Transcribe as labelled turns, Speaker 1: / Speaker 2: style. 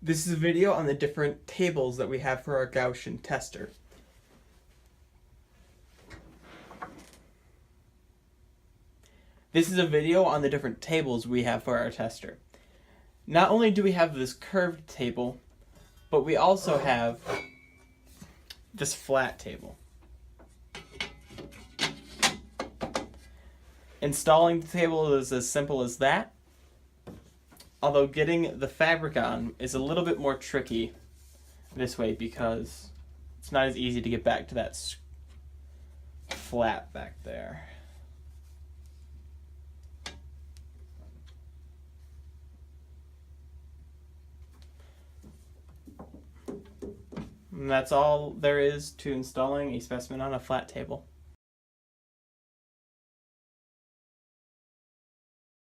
Speaker 1: This is a video on the different tables that we have for our Gakushin tester. This is a video on the different tables we have for our tester. Not only do we have this curved table, but we also have this flat table. Installing the table is as simple as that, although getting the fabric on is a little bit more tricky this way because it's not as easy to get back to that flat back there. And that's all there is to installing a specimen on a flat table.